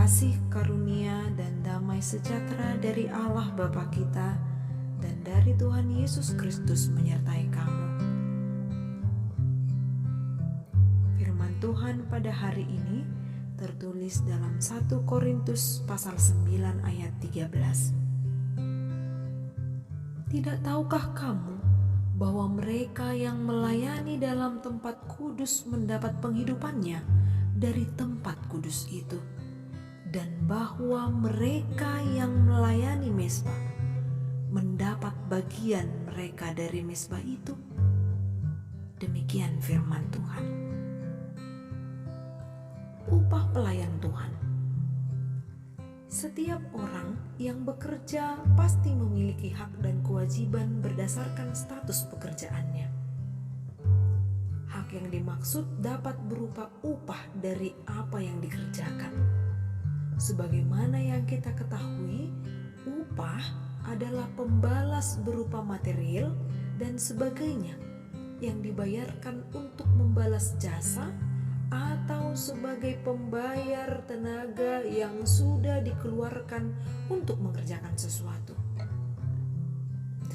kasih karunia dan damai sejahtera dari Allah Bapa kita dan dari Tuhan Yesus Kristus menyertai kamu. Firman Tuhan pada hari ini tertulis dalam 1 Korintus pasal 9 ayat 13. Tidak tahukah kamu bahwa mereka yang melayani dalam tempat kudus mendapat penghidupannya dari tempat kudus itu, dan bahwa mereka yang melayani mezbah mendapat bagian mereka dari mezbah itu? Demikian firman Tuhan. Upah pelayan Tuhan. Setiap orang yang bekerja pasti memiliki hak dan kewajiban berdasarkan status pekerjaannya. Hak yang dimaksud dapat berupa upah dari apa yang dikerjakan. Sebagaimana yang kita ketahui, upah adalah pembalas berupa material dan sebagainya yang dibayarkan untuk membalas jasa atau sebagai pembayar tenaga yang sudah dikeluarkan untuk mengerjakan sesuatu.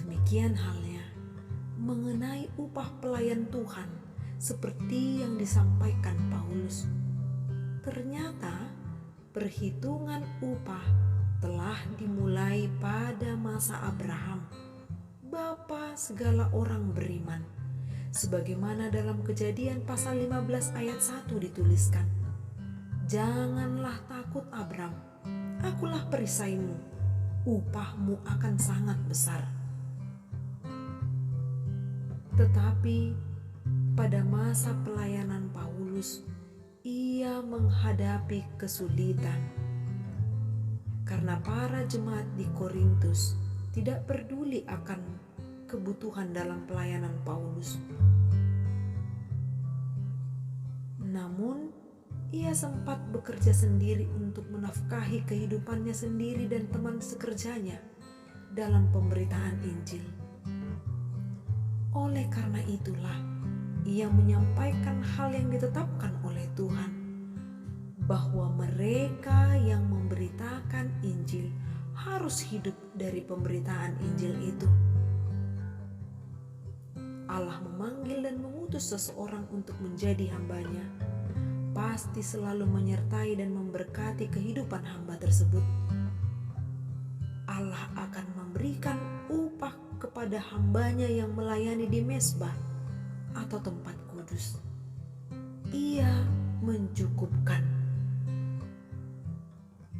Demikian halnya mengenai upah pelayan Tuhan seperti yang disampaikan Paulus. Ternyata perhitungan upah telah dimulai pada masa Abraham, bapa segala orang beriman. Sebagaimana dalam Kejadian pasal 15 ayat 1 dituliskan, "Janganlah takut Abram, akulah perisaimu, upahmu akan sangat besar." Tetapi pada masa pelayanan Paulus, ia menghadapi kesulitan karena para jemaat di Korintus tidak peduli akan kebutuhan dalam pelayanan Paulus. Namun, ia sempat bekerja sendiri untuk menafkahi kehidupannya sendiri dan teman sekerjanya dalam pemberitaan Injil. Oleh karena itulah, ia menyampaikan hal yang ditetapkan oleh Tuhan, bahwa mereka yang memberitakan Injil harus hidup dari pemberitaan Injil itu. Allah memanggil dan mengutus seseorang untuk menjadi hambanya, pasti selalu menyertai dan memberkati kehidupan hamba tersebut. Allah akan memberikan upah kepada hambanya yang melayani di mezbah atau tempat kudus. Ia mencukupkan.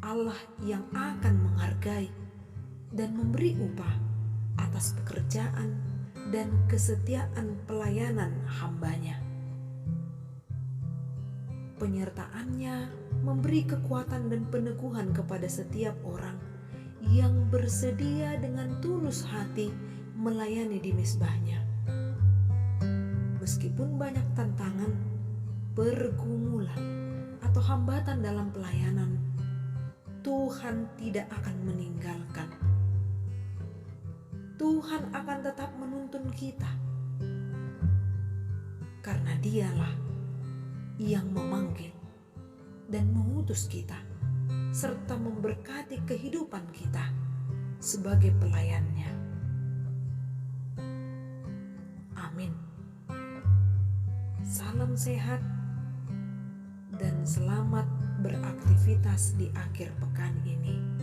Allah yang akan menghargai dan memberi upah atas pekerjaan dan kesetiaan pelayanan hambanya. Penyertaannya memberi kekuatan dan peneguhan kepada setiap orang yang bersedia dengan tulus hati melayani di mezbahnya. Meskipun banyak tantangan, pergumulan, atau hambatan dalam pelayanan, Tuhan tidak akan meninggalkan. Tuhan akan tetap menuntun kita, karena Dialah yang memanggil dan mengutus kita, serta memberkati kehidupan kita sebagai pelayannya. Amin. Salam sehat dan selamat beraktivitas di akhir pekan ini.